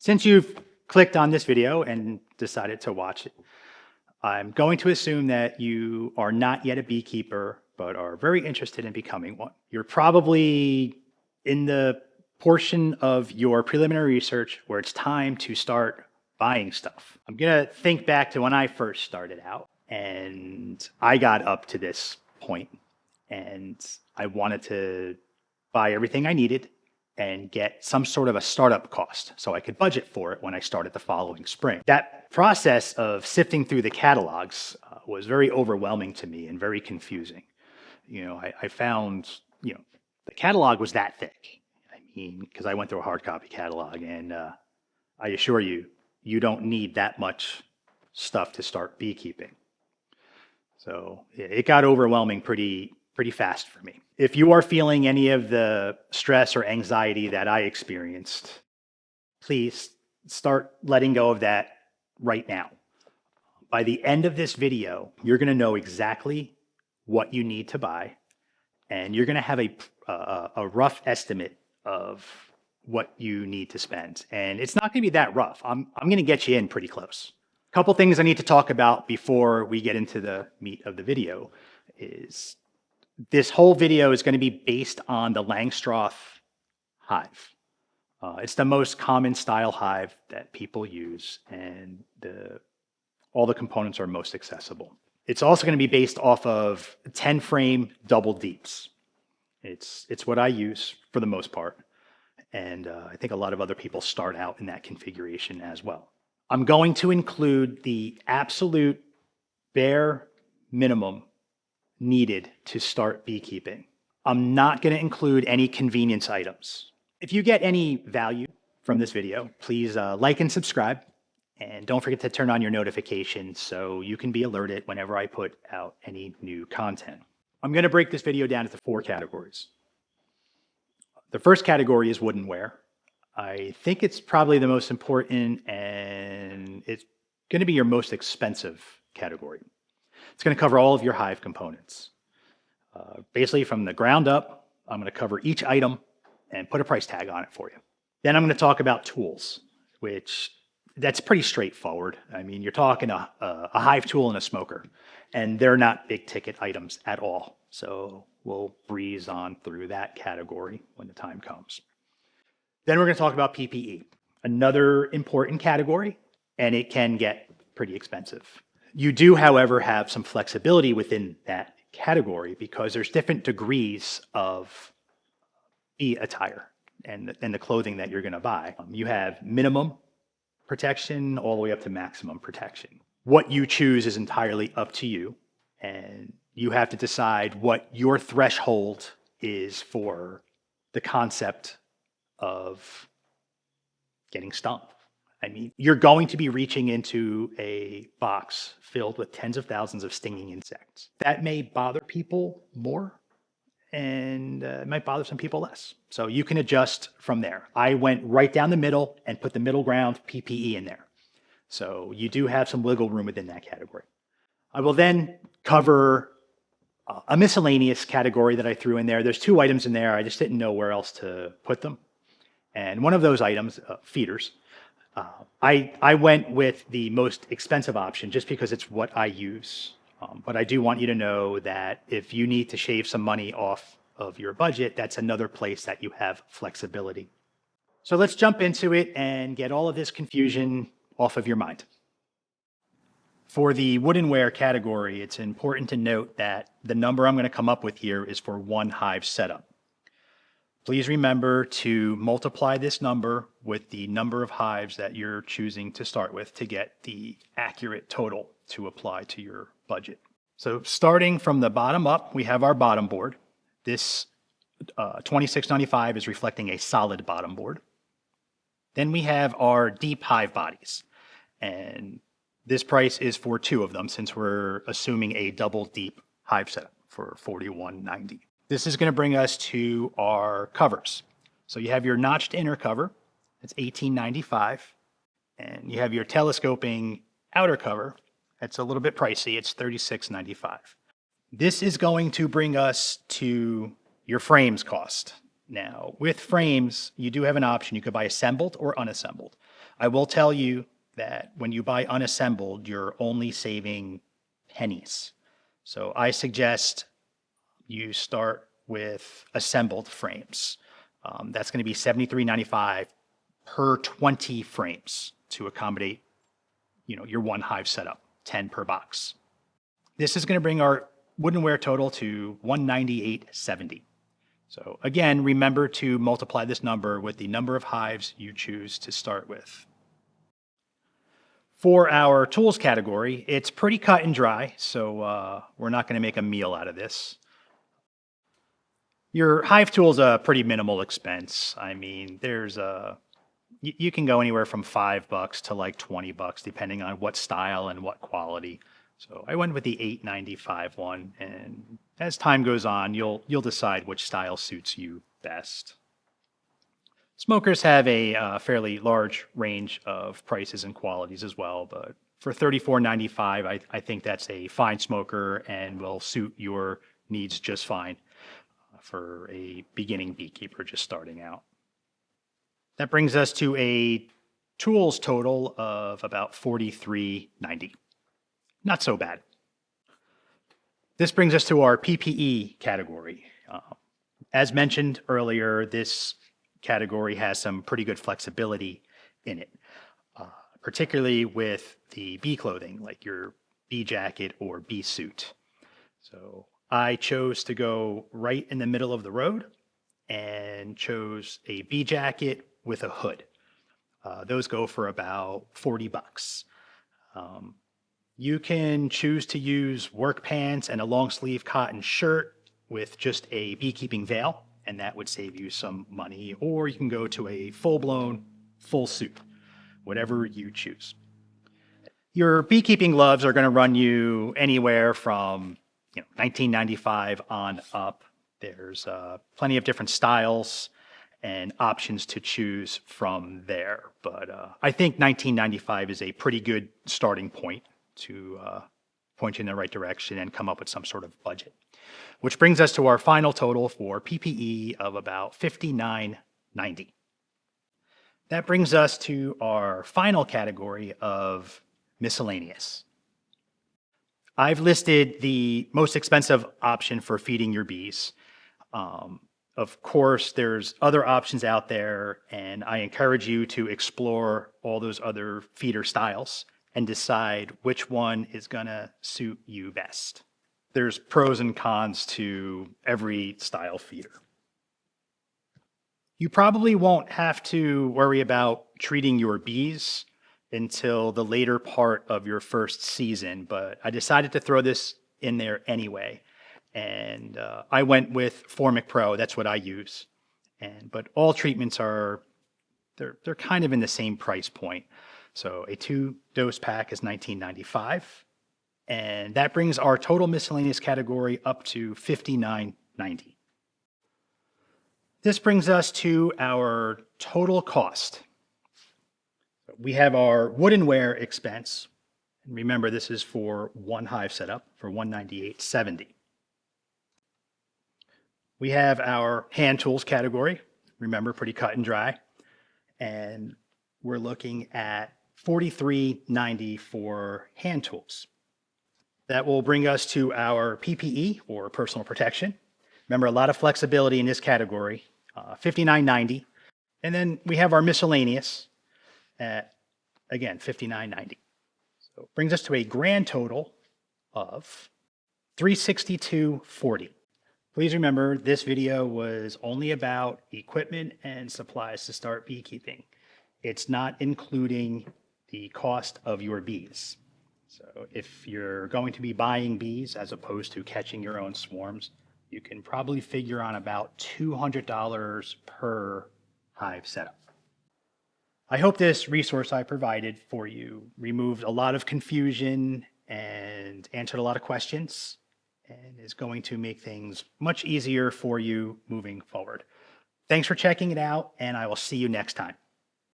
Since you've clicked on this video and decided to watch it, I'm going to assume that you are not yet a beekeeper, but are very interested in becoming one. You're probably in the portion of your preliminary research where it's time to start buying stuff. I'm going to think back to when I first started out and I got up to this point and I wanted to buy everything I needed and get some sort of a startup cost so I could budget for it when I started the following spring. That process of sifting through the catalogs was very overwhelming to me and very confusing. I found, the catalog was that thick. I mean, because I went through a hard copy catalog and I assure you, you don't need that much stuff to start beekeeping. So it got overwhelming pretty fast for me. If you are feeling any of the stress or anxiety that I experienced, please start letting go of that right now. By the end of this video, you're going to know exactly what you need to buy, and you're going to have a rough estimate of what you need to spend. And it's not going to be that rough. I'm going to get you in pretty close. A couple things I need to talk about before we get into the meat of the video is this whole video is going to be based on the Langstroth hive. It's the most common style hive that people use, and all the components are most accessible. It's also going to be based off of 10 frame double deeps. It's what I use for the most part, and I think a lot of other people start out in that configuration as well. I'm going to include the absolute bare minimum needed to start beekeeping. I'm not going to include any convenience items. If you get any value from this video, please like and subscribe. And don't forget to turn on your notifications so you can be alerted whenever I put out any new content. I'm going to break this video down into 4 categories. The first category is woodenware. I think it's probably the most important and it's going to be your most expensive category. It's going to cover all of your hive components. Basically from the ground up, I'm going to cover each item and put a price tag on it for you. Then I'm going to talk about tools, which that's pretty straightforward. I mean, you're talking a hive tool and a smoker, and they're not big ticket items at all. So we'll breeze on through that category when the time comes. Then we're going to talk about PPE, another important category, and it can get pretty expensive. You do, however, have some flexibility within that category because there's different degrees of bee attire and the clothing that you're going to buy. You have minimum protection all the way up to maximum protection. What you choose is entirely up to you, and you have to decide what your threshold is for the concept of getting stung. I mean, you're going to be reaching into a box filled with tens of thousands of stinging insects. That may bother people more, and it might bother some people less. So you can adjust from there. I went right down the middle and put the middle ground PPE in there. So you do have some wiggle room within that category. I will then cover a miscellaneous category that I threw in there. There's 2 items in there. I just didn't know where else to put them. And one of those items, feeders, I went with the most expensive option just because it's what I use. But I do want you to know that if you need to shave some money off of your budget, that's another place that you have flexibility. So let's jump into it and get all of this confusion off of your mind. For the woodenware category, it's important to note that the number I'm going to come up with here is for 1 hive setup. Please remember to multiply this number with the number of hives that you're choosing to start with to get the accurate total to apply to your budget. So starting from the bottom up, we have our bottom board. This $26.95 is reflecting a solid bottom board. Then we have our deep hive bodies, and this price is for 2 of them since we're assuming a double deep hive setup for $41.90. This is going to bring us to our covers. So you have your notched inner cover, that's $18.95, and you have your telescoping outer cover, that's a little bit pricey, it's $36.95. This is going to bring us to your frames cost. Now, with frames, you do have an option. You could buy assembled or unassembled. I will tell you that when you buy unassembled, you're only saving pennies. So I suggest you start with assembled frames. That's going to be $73.95 per 20 frames to accommodate, your one hive setup, 10 per box. This is going to bring our woodenware total to $198.70. So again, remember to multiply this number with the number of hives you choose to start with. For our tools category, it's pretty cut and dry, so we're not going to make a meal out of this. Your hive tool is a pretty minimal expense. I mean, you can go anywhere from $5 to like $20, depending on what style and what quality. So I went with the $8.95 one, and as time goes on, you'll decide which style suits you best. Smokers have a fairly large range of prices and qualities as well, but for $34.95, I think that's a fine smoker and will suit your needs just fine for a beginning beekeeper just starting out. That brings us to a tools total of about $43.90. Not so bad. This brings us to our PPE category. As mentioned earlier, this category has some pretty good flexibility in it, particularly with the bee clothing, like your bee jacket or bee suit. So I chose to go right in the middle of the road and chose a bee jacket with a hood. Those go for about $40. You can choose to use work pants and a long sleeve cotton shirt with just a beekeeping veil, and that would save you some money, or you can go to a full-blown full suit, whatever you choose. Your beekeeping gloves are going to run you anywhere from $19.95 on up. There's plenty of different styles and options to choose from there, but I think $19.95 is a pretty good starting point to point you in the right direction and come up with some sort of budget. Which brings us to our final total for PPE of about $59.90. That brings us to our final category of miscellaneous. I've listed the most expensive option for feeding your bees. Of course, there's other options out there, and I encourage you to explore all those other feeder styles and decide which one is going to suit you best. There's pros and cons to every style feeder. You probably won't have to worry about treating your bees until the later part of your first season, but I decided to throw this in there anyway. And I went with Formic Pro. That's what I use. But all treatments they're kind of in the same price point. So a 2-dose pack is $19.95, and that brings our total miscellaneous category up to $59.90. This brings us to our total cost. We have our woodenware expense, and remember this is for one hive setup for $198.70. We have our hand tools category, remember pretty cut and dry, and we're looking at $43.90 for hand tools. That will bring us to our PPE, or personal protection. Remember, a lot of flexibility in this category, $59.90. And then we have our miscellaneous at, again, $59.90. So it brings us to a grand total of $362.40. Please remember, this video was only about equipment and supplies to start beekeeping. It's not including the cost of your bees. So if you're going to be buying bees as opposed to catching your own swarms, you can probably figure on about $200 per hive setup. I hope this resource I provided for you removed a lot of confusion and answered a lot of questions, and is going to make things much easier for you moving forward. Thanks for checking it out, and I will see you next time.